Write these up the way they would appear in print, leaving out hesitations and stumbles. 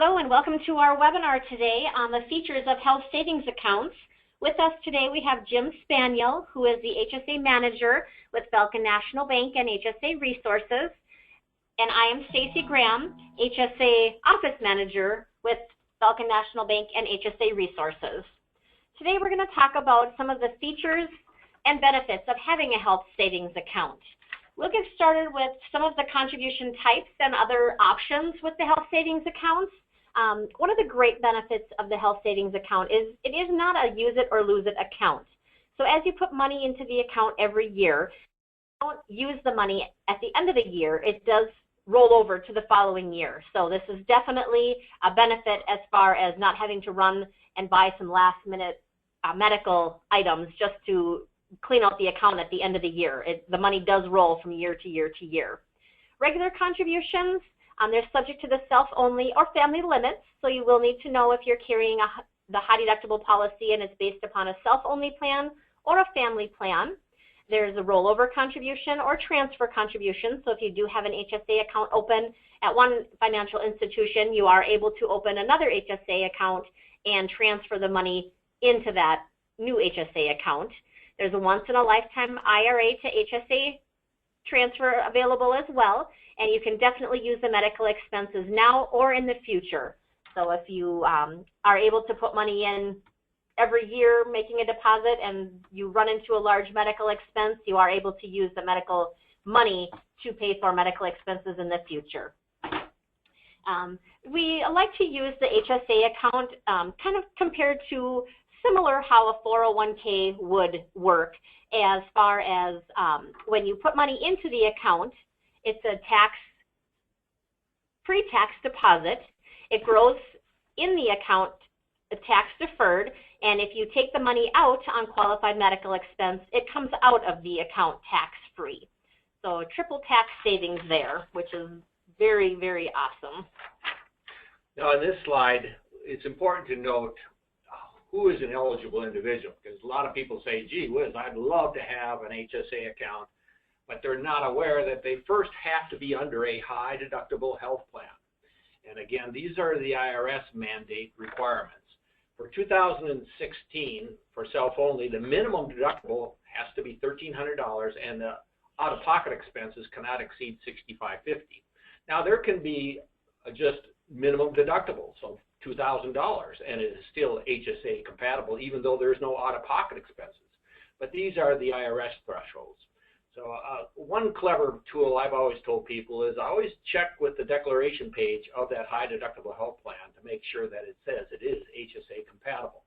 Hello and welcome to our webinar today on the features of health savings accounts. With us today we have Jim Spaniel, who is the HSA manager with Falcon National Bank and HSA Resources. And I am Stacy Graham, HSA office manager with Falcon National Bank and HSA Resources. Today we're going to talk about some of the features and benefits of having a health savings account. We'll get started with some of the contribution types and other options with the health savings accounts. One of the great benefits of the health savings account is it is not a use it or lose it account. So as you put money into the account every year, you don't use the money at the end of the year. It does roll over to the following year. So this is definitely a benefit as far as not having to run and buy some last minute medical items just to clean out the account at the end of the year. The money does roll from year to year to year. Regular contributions, they're subject to the self-only or family limits, so you will need to know if you're carrying the high deductible policy and it's based upon a self-only plan or a family plan. There's a rollover contribution or transfer contribution, so if you do have an HSA account open at one financial institution, you are able to open another HSA account and transfer the money into that new HSA account. There's a once-in-a-lifetime IRA to HSA transfer available as well, and you can definitely use the medical expenses now or in the future. So if you are able to put money in every year making a deposit and you run into a large medical expense, you are able to use the medical money to pay for medical expenses in the future. We like to use the HSA account kind of compared to similar how a 401k would work, as far as when you put money into the account, it's a pre-tax deposit. It grows in the account tax deferred, and if you take the money out on qualified medical expense, it comes out of the account tax free. So triple tax savings there, which is very, very awesome. Now on this slide, it's important to note who is an eligible individual, because a lot of people say, gee whiz, I'd love to have an HSA account, but they're not aware that they first have to be under a high deductible health plan. And again, these are the IRS mandate requirements. For 2016, for self-only, the minimum deductible has to be $1,300 and the out-of-pocket expenses cannot exceed $6,550. Now there can be just minimum deductible, so $2,000, and it is still HSA compatible even though there's no out-of-pocket expenses. But these are the IRS thresholds. So one clever tool I've always told people is always check with the declaration page of that high deductible health plan to make sure that it says it is HSA compatible.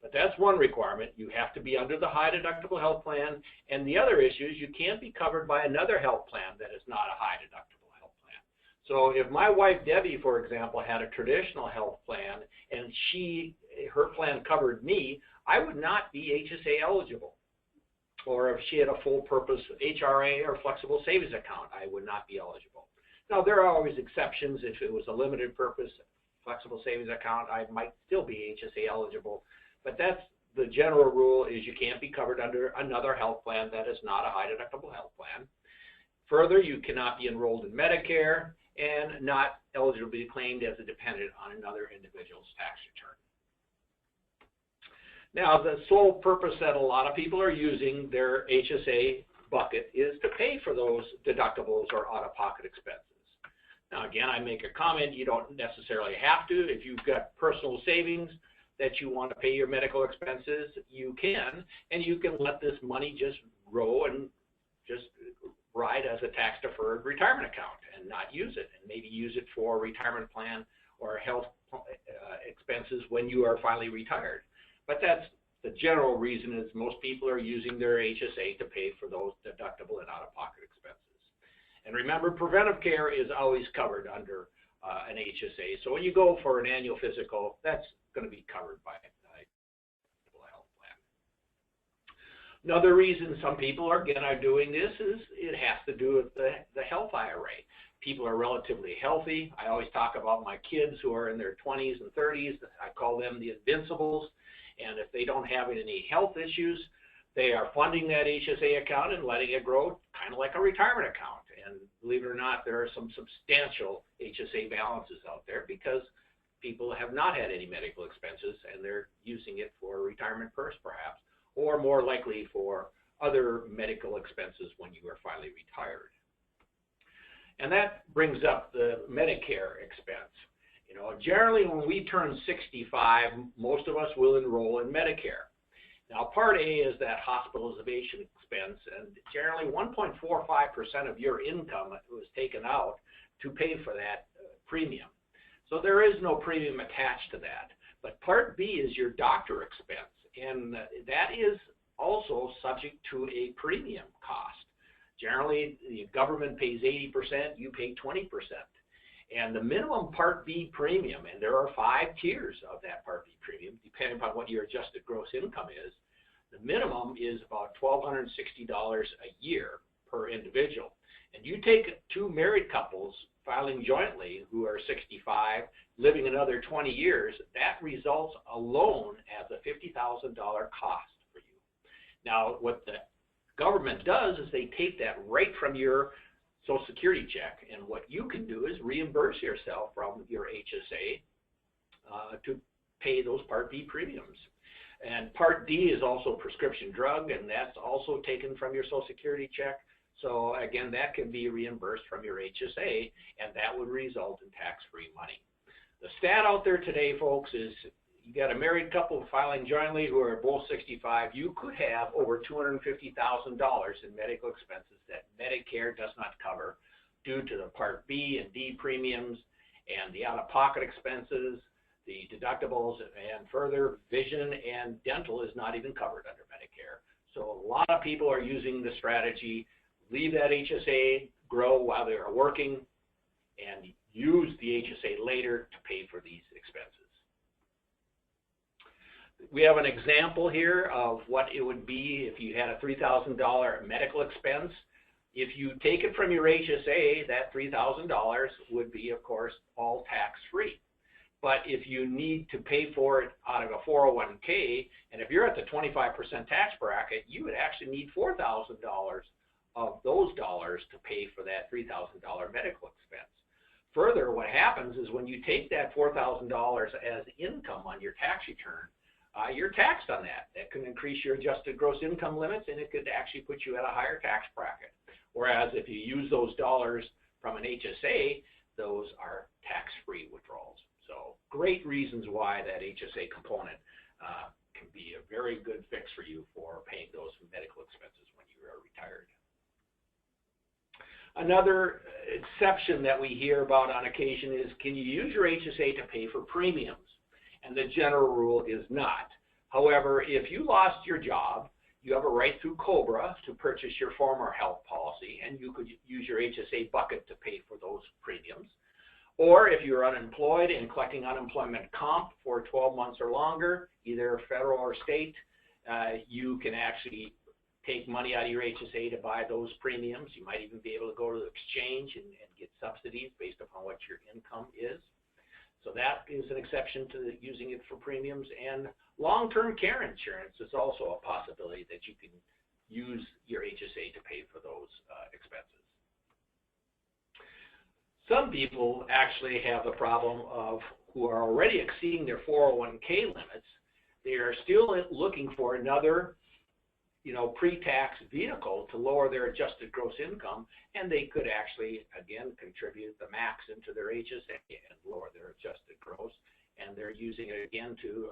But that's one requirement. You have to be under the high deductible health plan, and the other issue is you can't be covered by another health plan that is not a high deductible health plan. So if my wife Debbie, for example, had a traditional health plan and her plan covered me, I would not be HSA eligible. Or if she had a full purpose HRA or flexible savings account, I would not be eligible. Now there are always exceptions. If it was a limited purpose flexible savings account, I might still be HSA eligible. But that's the general rule, is you can't be covered under another health plan that is not a high deductible health plan. Further, you cannot be enrolled in Medicare and not eligible to be claimed as a dependent on another individual's tax return. Now, the sole purpose that a lot of people are using their HSA bucket is to pay for those deductibles or out-of-pocket expenses. Now, again, I make a comment, you don't necessarily have to. If you've got personal savings that you want to pay your medical expenses, you can, and you can let this money just grow and just ride as a tax-deferred retirement account and not use it, and maybe use it for a retirement plan or health expenses when you are finally retired. But that's the general reason, is most people are using their HSA to pay for those deductible and out-of-pocket expenses. And remember, preventive care is always covered under an HSA. So when you go for an annual physical, that's going to be covered by a health plan. Another reason some people are doing this is it has to do with the health IRA. People are relatively healthy. I always talk about my kids who are in their 20s and 30s. I call them the invincibles. And if they don't have any health issues, they are funding that HSA account and letting it grow kind of like a retirement account. And believe it or not, there are some substantial HSA balances out there because people have not had any medical expenses and they're using it for a retirement purse perhaps, or more likely for other medical expenses when you are finally retired. And that brings up the Medicare expense. You know, generally when we turn 65, most of us will enroll in Medicare. Now, Part A is that hospitalization expense, and generally 1.45% of your income was taken out to pay for that premium. So there is no premium attached to that. But Part B is your doctor expense, and that is also subject to a premium cost. Generally, the government pays 80%, you pay 20%. And the minimum Part B premium, and there are 5 tiers of that Part B premium, depending upon what your adjusted gross income is, the minimum is about $1,260 a year per individual. And you take 2 married couples filing jointly who are 65, living another 20 years, that results alone as a $50,000 cost for you. Now, what the government does is they take that right from your Social Security check, and what you can do is reimburse yourself from your HSA to pay those Part B premiums. And Part D is also prescription drug, and that's also taken from your Social Security check. So again, that can be reimbursed from your HSA, and that would result in tax-free money. The stat out there today, folks, is you got a married couple filing jointly who are both 65, you could have over $250,000 in medical expenses that Medicare does not cover due to the Part B and D premiums and the out-of-pocket expenses, the deductibles, and further, vision and dental is not even covered under Medicare. So a lot of people are using the strategy, leave that HSA grow while they are working and use the HSA later to pay for these expenses. We have an example here of what it would be if you had a $3,000 medical expense. If you take it from your HSA, that $3,000 would be, of course, all tax-free. But if you need to pay for it out of a 401k, and if you're at the 25% tax bracket, you would actually need $4,000 of those dollars to pay for that $3,000 medical expense. Further, what happens is when you take that $4,000 as income on your tax return, you're taxed on that. That can increase your adjusted gross income limits, and it could actually put you at a higher tax bracket. Whereas if you use those dollars from an HSA, those are tax-free withdrawals. So great reasons why that HSA component can be a very good fix for you for paying those medical expenses when you are retired. Another exception that we hear about on occasion is, can you use your HSA to pay for premiums? And the general rule is not. However, if you lost your job, you have a right through COBRA to purchase your former health policy, and you could use your HSA bucket to pay for those premiums. Or if you're unemployed and collecting unemployment comp for 12 months or longer, either federal or state, you can actually take money out of your HSA to buy those premiums. You might even be able to go to the exchange and get subsidies based upon what your income is. So that is an exception to using it for premiums. And long-term care insurance is also a possibility that you can use your HSA to pay for those expenses. Some people actually have the problem of who are already exceeding their 401k limits. They are still looking for another pre-tax vehicle to lower their adjusted gross income, and they could actually, again, contribute the max into their HSA and lower their adjusted gross, and they're using it again to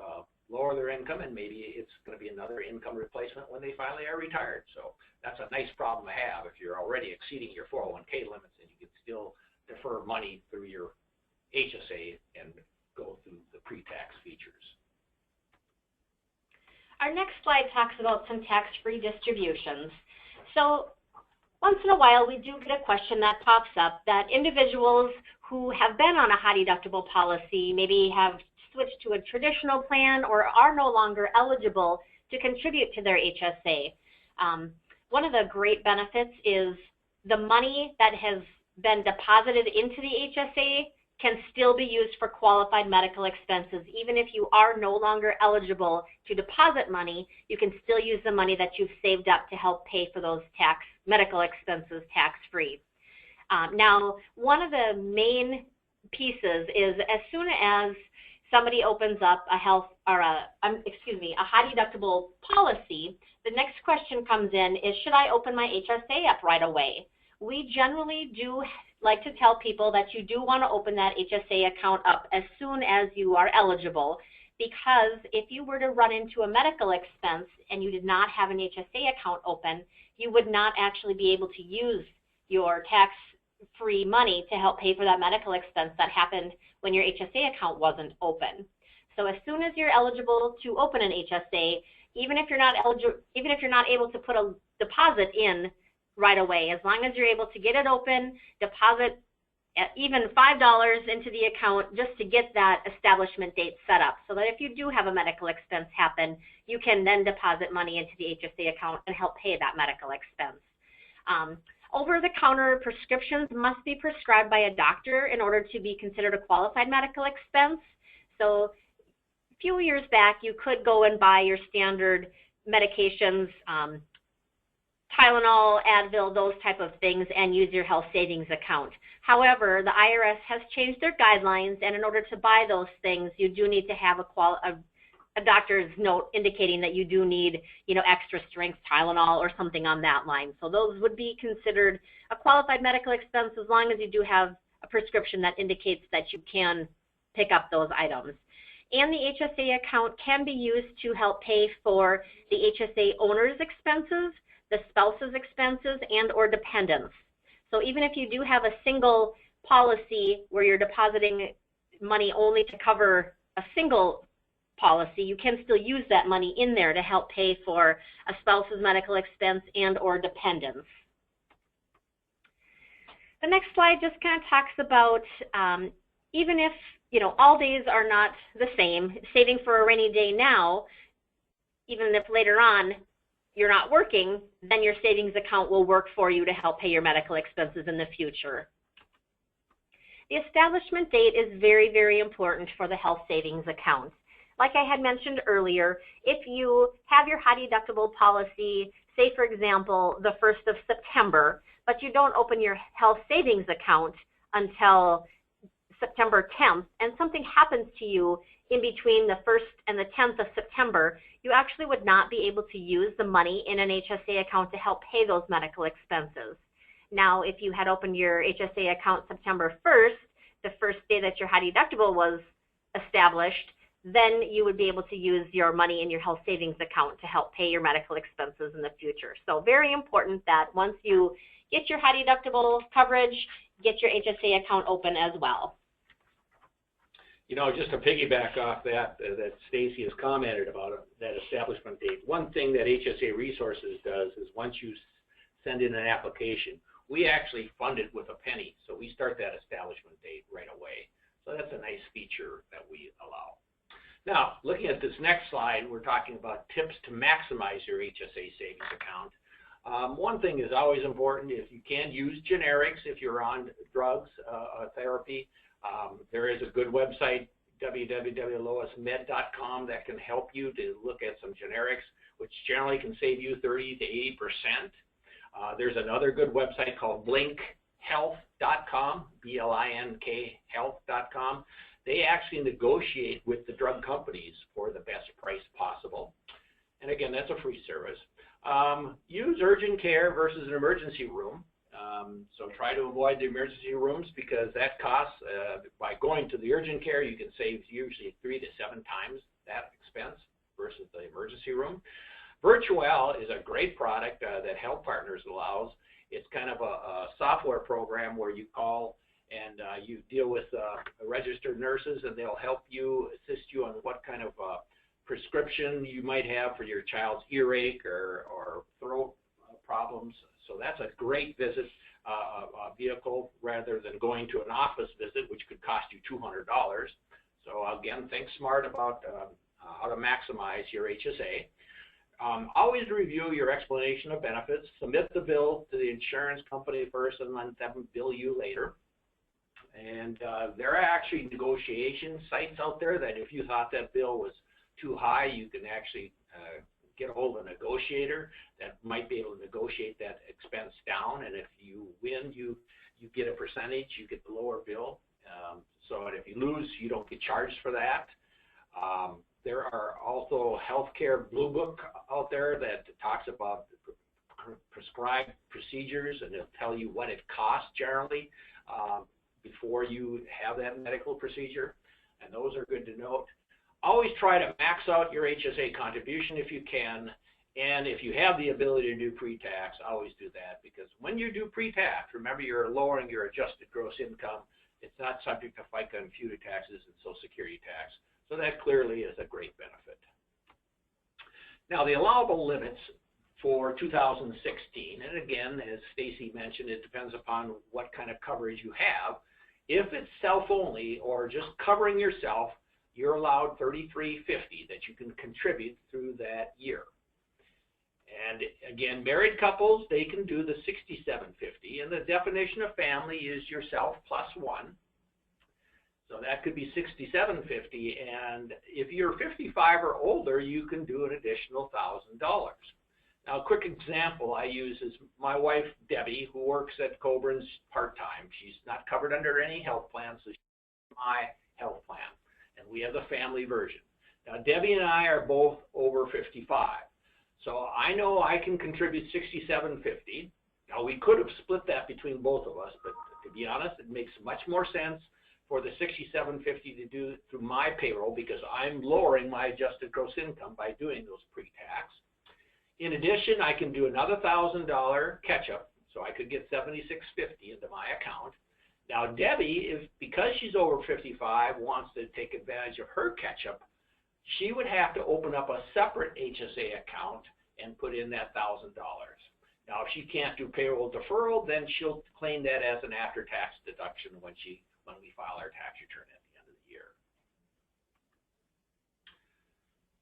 lower their income, and maybe it's going to be another income replacement when they finally are retired. So that's a nice problem to have if you're already exceeding your 401k limits and you can still defer money through your HSA and go through the pre-tax features. Our next slide talks about some tax-free distributions. So once in a while, we do get a question that pops up that individuals who have been on a high deductible policy maybe have switched to a traditional plan or are no longer eligible to contribute to their HSA. One of the great benefits is the money that has been deposited into the HSA can still be used for qualified medical expenses. Even if you are no longer eligible to deposit money, you can still use the money that you've saved up to help pay for those medical expenses tax-free. Now, one of the main pieces is as soon as somebody opens up a health or a high deductible policy, the next question comes in is, should I open my HSA up right away? We generally do like to tell people that you do want to open that HSA account up as soon as you are eligible, because if you were to run into a medical expense and you did not have an HSA account open, you would not actually be able to use your tax-free money to help pay for that medical expense that happened when your HSA account wasn't open. So as soon as you're eligible to open an HSA, even if you're not able to put a deposit in right away, as long as you're able to get it open, deposit even $5 into the account just to get that establishment date set up, so that if you do have a medical expense happen, you can then deposit money into the HSA account and help pay that medical expense. Over-the-counter prescriptions must be prescribed by a doctor in order to be considered a qualified medical expense. So a few years back, you could go and buy your standard medications, Tylenol, Advil, those type of things, and use your health savings account. However, the IRS has changed their guidelines, and in order to buy those things, you do need to have a doctor's note indicating that you do need, extra strength Tylenol or something on that line. So those would be considered a qualified medical expense as long as you do have a prescription that indicates that you can pick up those items. And the HSA account can be used to help pay for the HSA owner's expenses, the spouse's expenses, and or dependents. So even if you do have a single policy where you're depositing money only to cover a single policy, you can still use that money in there to help pay for a spouse's medical expense and or dependents. The next slide just kind of talks about even if all days are not the same, saving for a rainy day now, even if later on you're not working, then your savings account will work for you to help pay your medical expenses in the future. The establishment date is very, very important for the health savings account. Like I had mentioned earlier, if you have your high deductible policy, say for example, the 1st of September, but you don't open your health savings account until September 10th, and something happens to you in between the 1st and the 10th of September, you actually would not be able to use the money in an HSA account to help pay those medical expenses. Now, if you had opened your HSA account September 1st, the first day that your high deductible was established, then you would be able to use your money in your health savings account to help pay your medical expenses in the future. So very important that once you get your high deductible coverage, get your HSA account open as well. Just to piggyback off that Stacy has commented about that establishment date, one thing that HSA Resources does is once you send in an application, we actually fund it with a penny. So we start that establishment date right away. So that's a nice feature that we allow. Now, looking at this next slide, we're talking about tips to maximize your HSA savings account. One thing is always important, if you can use generics if you're on drugs, therapy. There is a good website, www.loismed.com, that can help you to look at some generics, which generally can save you 30 to 80%. There's another good website called blinkhealth.com, B-L-I-N-K health.com. They actually negotiate with the drug companies for the best price possible. And again, that's a free service. Use urgent care versus an emergency room. So try to avoid the emergency rooms because that costs, by going to the urgent care, you can save usually 3 to 7 times that expense versus the emergency room. Virtual is a great product that Health Partners allows. It's kind of a software program where you call and you deal with registered nurses, and they'll help you, assist you on what kind of prescription you might have for your child's earache or throat problems. So that's a great visit vehicle rather than going to an office visit, which could cost you $200. So again, think smart about how to maximize your HSA. Always review your explanation of benefits. Submit the bill to the insurance company first and let them bill you later. And there are actually negotiation sites out there that if you thought that bill was too high, you can actually get a hold of a negotiator that might be able to negotiate that expense down. And if you win, you get a percentage, you get the lower bill. So if you lose, you don't get charged for that. There are also healthcare blue book out there that talks about prescribed procedures, and it'll tell you what it costs generally before you have that medical procedure, and those are good to note. Always try to max out your HSA contribution if you can, and if you have the ability to do pre-tax, always do that, because when you do pre-tax, remember you're lowering your adjusted gross income. It's not subject to FICA and FUTA taxes and Social Security tax, so that clearly is a great benefit. Now, the allowable limits for 2016, and again, as Stacy mentioned, it depends upon what kind of coverage you have. If it's self-only or just covering yourself, you're allowed $33.50 that you can contribute through that year. And again, married couples, they can do the $67.50, and the definition of family is yourself plus one. So that could be $67.50, and if you're 55 or older, you can do an additional $1,000. Now, a quick example I use is my wife, Debbie, who works at Coburn's part-time. She's not covered under any health plan, so she's my health plan, and we have the family version. Now, Debbie and I are both over 55, so I know I can contribute $67.50. Now, we could have split that between both of us, but to be honest, it makes much more sense for the $67.50 to do through my payroll, because I'm lowering my adjusted gross income by doing those pre-tax. In addition, I can do another $1,000 catch-up, so I could get $76.50 into my account. Now, Debbie, because she's over 55, wants to take advantage of her catch-up, she would have to open up a separate HSA account and put in that $1,000. Now, if she can't do payroll deferral, then she'll claim that as an after-tax deduction when we file our tax return at the end of the year.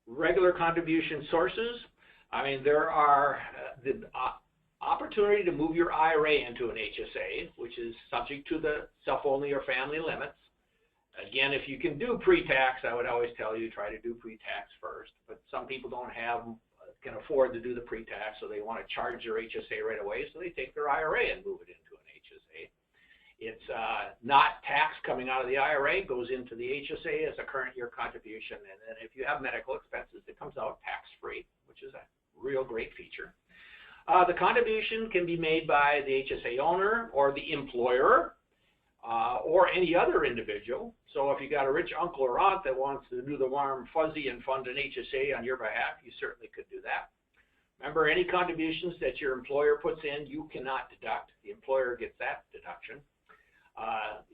Regular contribution sources. I mean, there are the opportunity to move your IRA into an HSA, which is subject to the self-only or family limits. Again, if you can do pre-tax, I would always tell you try to do pre-tax first, but some people can afford to do the pre-tax, so they want to charge their HSA right away, so they take their IRA and move it into an HSA. It's not tax coming out of the IRA, goes into the HSA as a current year contribution, and then if you have medical expenses, it comes out tax-free, which is a real great feature. The contribution can be made by the HSA owner or the employer or any other individual. So if you got a rich uncle or aunt that wants to do the warm fuzzy and fund an HSA on your behalf, you certainly could do that. Remember, any contributions that your employer puts in, you cannot deduct. The employer gets that deduction.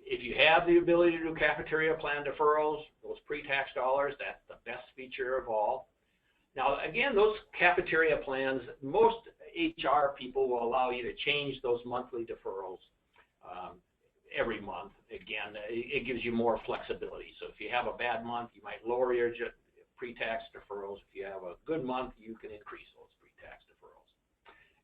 If you have the ability to do cafeteria plan deferrals, those pre-tax dollars, that's the best feature of all. Now, again, those cafeteria plans, most HR people will allow you to change those monthly deferrals every month. Again, it gives you more flexibility. So if you have a bad month, you might lower your pre-tax deferrals. If you have a good month, you can increase those pre-tax deferrals.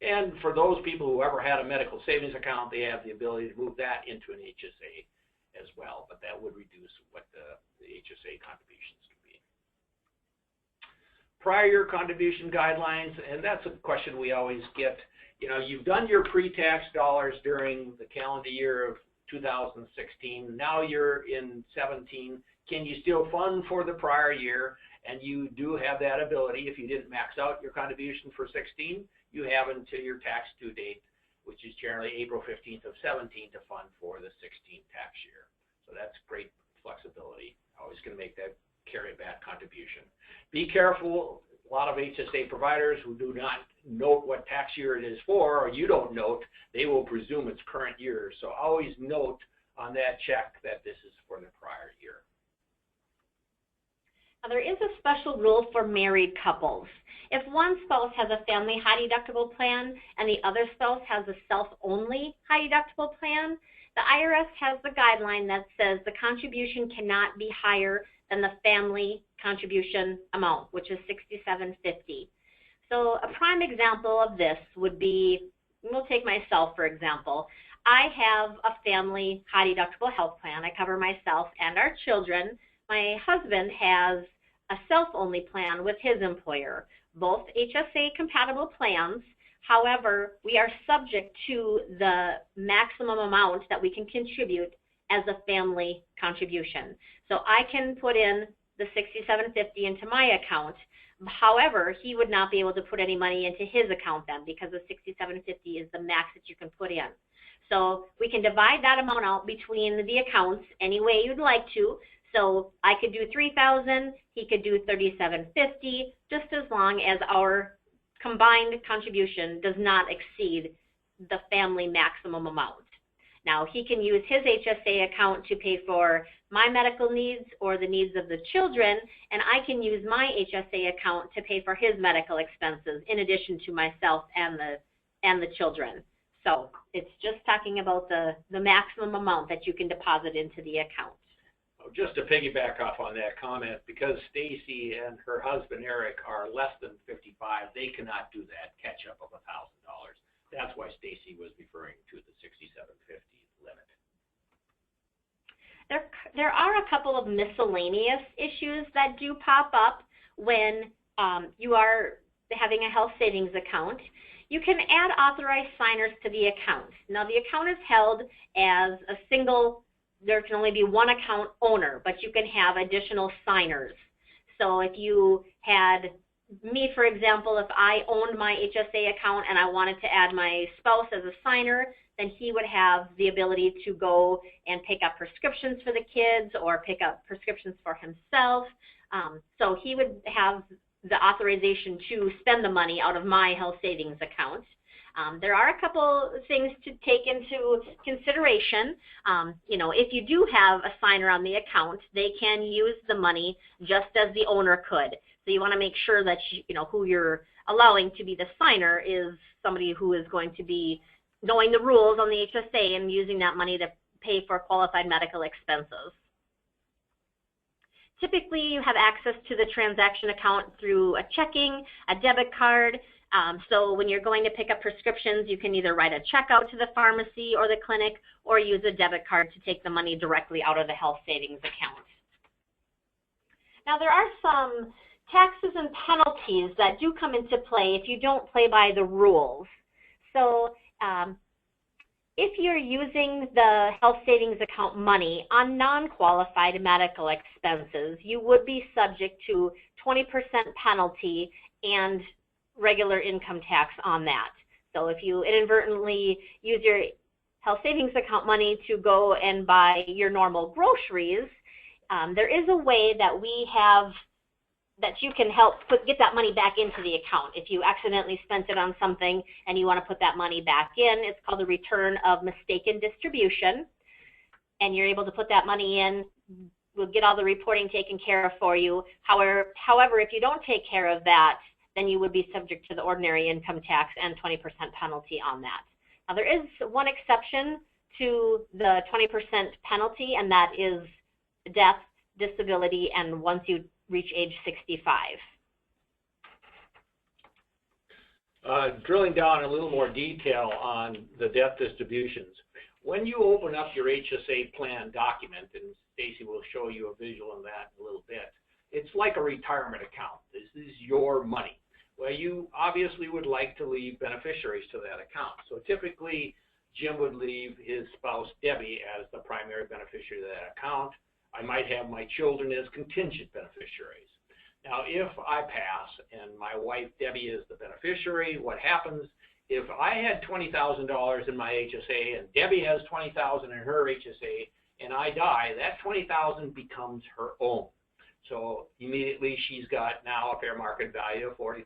And for those people who ever had a medical savings account, they have the ability to move that into an HSA as well, but that would reduce what the HSA contributions can be. Prior year contribution guidelines, and that's a question we always get. You know, you've done your pre-tax dollars during the calendar year of 2016. Now you're in 17. Can you still fund for the prior year? And you do have that ability. If you didn't max out your contribution for 16, you have until your tax due date, which is generally April 15th of 17, to fund for the 16 tax year. So that's great flexibility. Always going to make that carry-back contribution. Be careful. A lot of HSA providers who do not note what tax year it is for, or you don't note, they will presume it's current year. So always note on that check that this is for the prior year. Now, there is a special rule for married couples. If one spouse has a family high deductible plan and the other spouse has a self-only high deductible plan, the IRS has the guideline that says the contribution cannot be higher than the family contribution amount, which is $67.50. So a prime example of this would be, we'll take myself for example. I have a family high deductible health plan. I cover myself and our children. My husband has a self-only plan with his employer, both HSA compatible plans. However, we are subject to the maximum amount that we can contribute as a family contribution. So I can put in the $67.50 into my account. However, he would not be able to put any money into his account then, because the $67.50 is the max that you can put in. So we can divide that amount out between the accounts any way you'd like to. So I could do $3,000, he could do $37.50, just as long as our combined contribution does not exceed the family maximum amount. Now, he can use his HSA account to pay for my medical needs or the needs of the children, and I can use my HSA account to pay for his medical expenses in addition to myself and the children. So it's just talking about the maximum amount that you can deposit into the account. Just to piggyback off on that comment, because Stacy and her husband Eric are less than 55, they cannot do that catch up of $1,000. That's why Stacy was referring to the $67.50 limit. There are a couple of miscellaneous issues that do pop up when you are having a health savings account. You can add authorized signers to the account. Now, the account is held as a single. There can only be one account owner, but you can have additional signers. So if you had me, for example, if I owned my HSA account and I wanted to add my spouse as a signer, then he would have the ability to go and pick up prescriptions for the kids or pick up prescriptions for himself. So he would have the authorization to spend the money out of my health savings account. There are a couple things to take into consideration. If you do have a signer on the account, they can use the money just as the owner could. So you want to make sure that who you're allowing to be the signer is somebody who is going to be knowing the rules on the HSA and using that money to pay for qualified medical expenses. Typically, you have access to the transaction account through a checking, a debit card. So when you're going to pick up prescriptions, you can either write a check out to the pharmacy or the clinic or use a debit card to take the money directly out of the health savings account. Now, there are some taxes and penalties that do come into play if you don't play by the rules. So if you're using the health savings account money on non-qualified medical expenses, you would be subject to 20% penalty and regular income tax on that. So if you inadvertently use your health savings account money to go and buy your normal groceries, there is a way that we have that you can help get that money back into the account. If you accidentally spent it on something and you want to put that money back in, it's called the return of mistaken distribution. And you're able to put that money in. We'll get all the reporting taken care of for you. However, if you don't take care of that, then you would be subject to the ordinary income tax and 20% penalty on that. Now, there is one exception to the 20% penalty, and that is death, disability, and once you reach age 65. Drilling down a little more detail on the death distributions. When you open up your HSA plan document, and Stacy will show you a visual on that in a little bit, it's like a retirement account. This is your money. Well, you obviously would like to leave beneficiaries to that account. So typically, Jim would leave his spouse, Debbie, as the primary beneficiary of that account. I might have my children as contingent beneficiaries. Now, if I pass and my wife, Debbie, is the beneficiary, what happens if I had $20,000 in my HSA and Debbie has $20,000 in her HSA and I die, that $20,000 becomes her own. So immediately she's got now a fair market value of $40,000.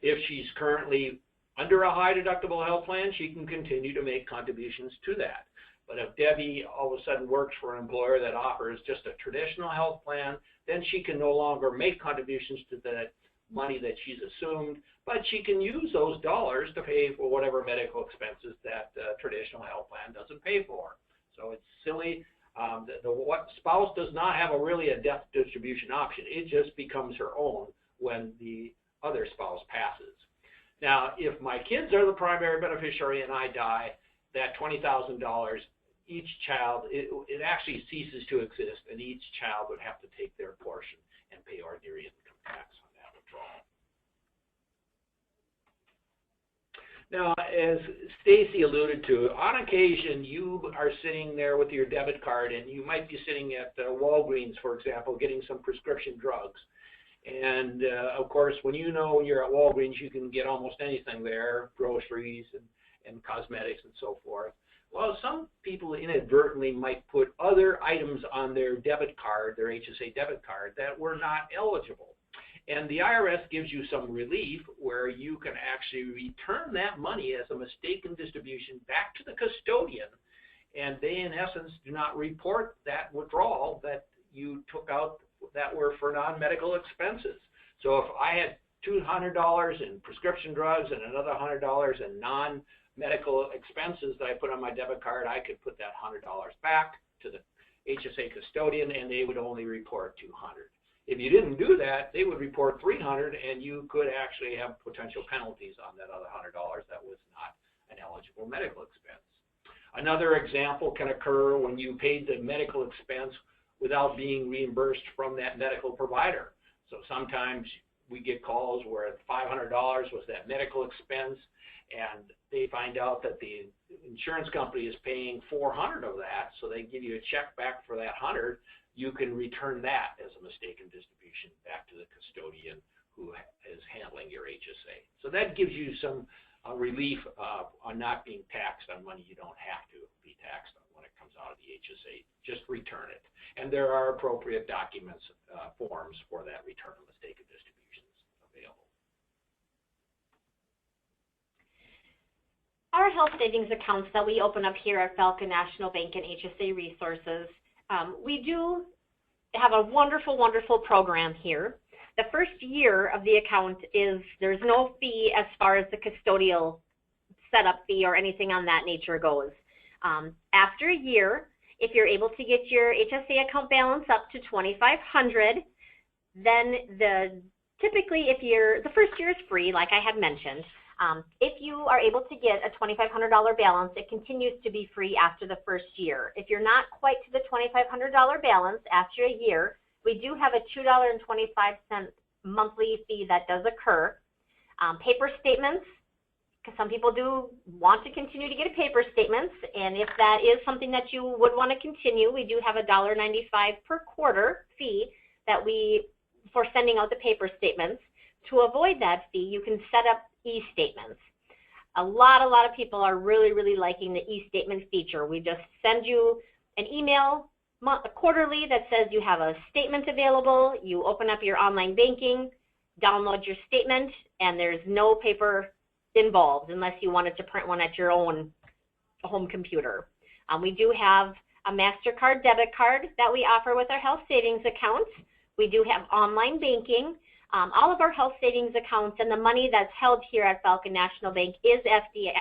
If she's currently under a high deductible health plan, she can continue to make contributions to that. But if Debbie all of a sudden works for an employer that offers just a traditional health plan, then she can no longer make contributions to the money that she's assumed, but she can use those dollars to pay for whatever medical expenses that traditional health plan doesn't pay for. So it's silly. The spouse does not have really a death distribution option. It just becomes her own when the other spouse passes. Now, if my kids are the primary beneficiary and I die, that $20,000, each child, it actually ceases to exist, and each child would have to take their portion and pay ordinary income tax on that withdrawal. Now, as Stacy alluded to, on occasion you are sitting there with your debit card and you might be sitting at Walgreens, for example, getting some prescription drugs. And of course, when you're at Walgreens, you can get almost anything there, groceries and cosmetics and so forth. Well, some people inadvertently might put other items on their debit card, their HSA debit card, that were not eligible. And the IRS gives you some relief where you can actually return that money as a mistaken distribution back to the custodian, and they in essence do not report that withdrawal that you took out that were for non-medical expenses. So if I had $200 in prescription drugs and another $100 in non-medical expenses that I put on my debit card, I could put that $100 back to the HSA custodian and they would only report $200. If you didn't do that, they would report $300 and you could actually have potential penalties on that other $100 that was not an eligible medical expense. Another example can occur when you paid the medical expense without being reimbursed from that medical provider. So sometimes we get calls where $500 was that medical expense and they find out that the insurance company is paying $400 of that, so they give you a check back for that $100. You can return that as a mistaken distribution back to the custodian who is handling your HSA. So that gives you some relief on not being taxed on money you don't have to be taxed on when it comes out of the HSA. Just return it. And there are appropriate documents, forms for that return of mistaken distributions available. Our health savings accounts that we open up here at Falcon National Bank and HSA Resources, we do have a wonderful, wonderful program here. The first year of the account there's no fee as far as the custodial setup fee or anything on that nature goes. After a year, if you're able to get your HSA account balance up to $2,500, then typically the first year is free, like I had mentioned. If you are able to get a $2,500 balance, it continues to be free after the first year. If you're not quite to the $2,500 balance after a year, we do have a $2.25 monthly fee that does occur. Paper statements, because some people do want to continue to get paper statements, and if that is something that you would want to continue, we do have a $1.95 per quarter fee for sending out the paper statements. To avoid that fee, you can set up e-statements. A lot of people are really, really liking the e-statement feature. We just send you an email quarterly that says you have a statement available. You open up your online banking, download your statement, and there's no paper involved unless you wanted to print one at your own home computer. We do have a MasterCard debit card that we offer with our health savings accounts. We do have online banking. All of our health savings accounts and the money that's held here at Falcon National Bank is FDIC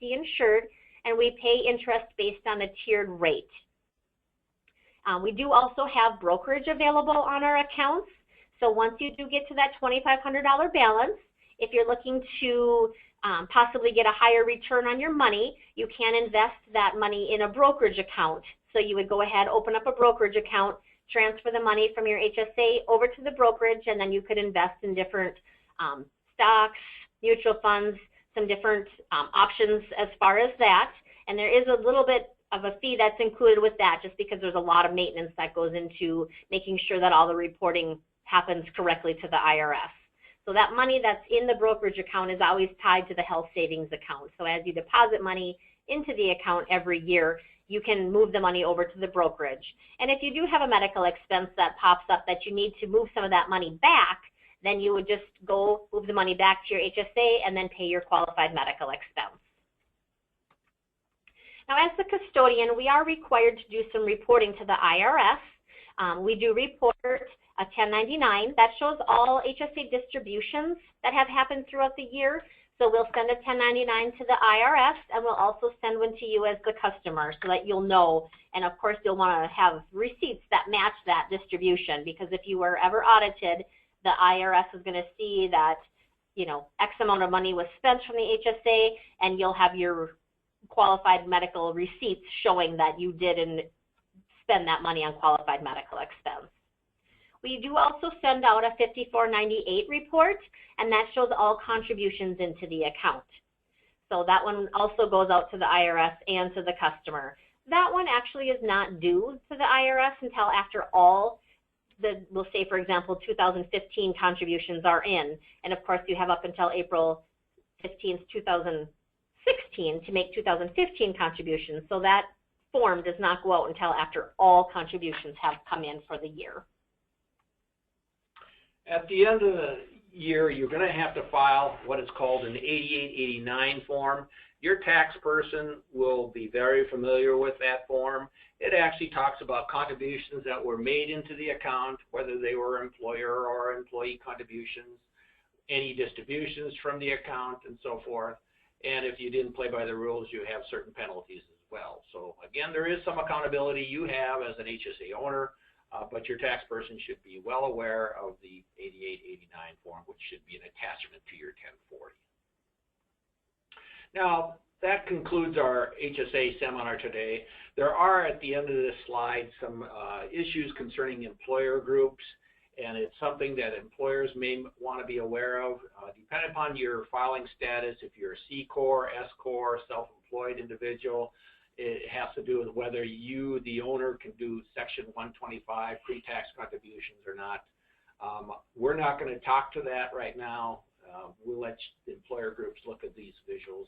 insured, and we pay interest based on a tiered rate. We do also have brokerage available on our accounts. So once you do get to that $2,500 balance, if you're looking to possibly get a higher return on your money, you can invest that money in a brokerage account. So you would go ahead, open up a brokerage account, transfer the money from your HSA over to the brokerage, and then you could invest in different stocks, mutual funds, some different options as far as that. And there is a little bit of a fee that's included with that just because there's a lot of maintenance that goes into making sure that all the reporting happens correctly to the IRS. So that money that's in the brokerage account is always tied to the health savings account. So as you deposit money into the account every year, you can move the money over to the brokerage. And if you do have a medical expense that pops up that you need to move some of that money back, then you would just go move the money back to your HSA and then pay your qualified medical expense. Now, as the custodian, we are required to do some reporting to the IRS. We do report a 1099 that shows all HSA distributions that have happened throughout the year. So we'll send a 1099 to the IRS, and we'll also send one to you as the customer so that you'll know. And of course, you'll want to have receipts that match that distribution, because if you were ever audited, the IRS is going to see that, you know, X amount of money was spent from the HSA, and you'll have your qualified medical receipts showing that you didn't spend that money on qualified medical expense. We do also send out a 5498 report, and that shows all contributions into the account. So that one also goes out to the IRS and to the customer. That one actually is not due to the IRS until after all we'll say, for example, 2015 contributions are in. And of course, you have up until April 15th, 2016 to make 2015 contributions. So that form does not go out until after all contributions have come in for the year. At the end of the year, you're going to have to file what is called an 8889 form. Your tax person will be very familiar with that form. It actually talks about contributions that were made into the account, whether they were employer or employee contributions, any distributions from the account, and so forth. And if you didn't play by the rules, you have certain penalties as well. So again, there is some accountability you have as an HSA owner, but your tax person should be well aware of the 8889 form, which should be an attachment to your 1040. Now, that concludes our HSA seminar today. There are, at the end of this slide, some issues concerning employer groups, and it's something that employers may want to be aware of. Depending upon your filing status, if you're a C Corp, S Corp, self-employed individual, it has to do with whether you, the owner, can do Section 125 pre-tax contributions or not. We're not going to talk to that right now. We'll let the employer groups look at these visuals.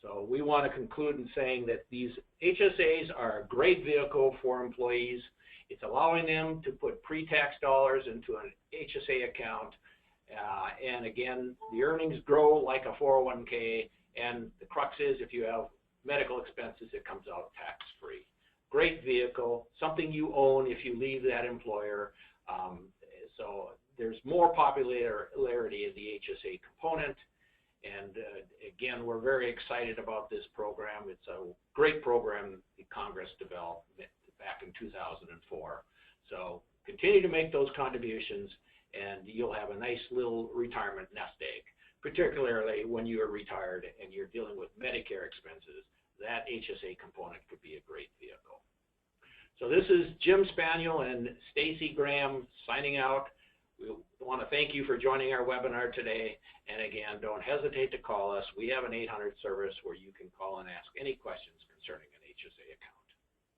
So we want to conclude in saying that these HSAs are a great vehicle for employees. It's allowing them to put pre-tax dollars into an HSA account. And again, the earnings grow like a 401k. And the crux is, if you have medical expenses, it comes out tax-free. Great vehicle, something you own if you leave that employer. So there's more popularity in the HSA component. And again, we're very excited about this program. It's a great program that Congress developed back in 2004. So continue to make those contributions, and you'll have a nice little retirement nest egg, particularly when you are retired and you're dealing with Medicare expenses. That HSA component could be a great vehicle. So this is Jim Spaniel and Stacy Graham signing out. We want to thank you for joining our webinar today. And again, don't hesitate to call us. We have an 800 service where you can call and ask any questions concerning an HSA account.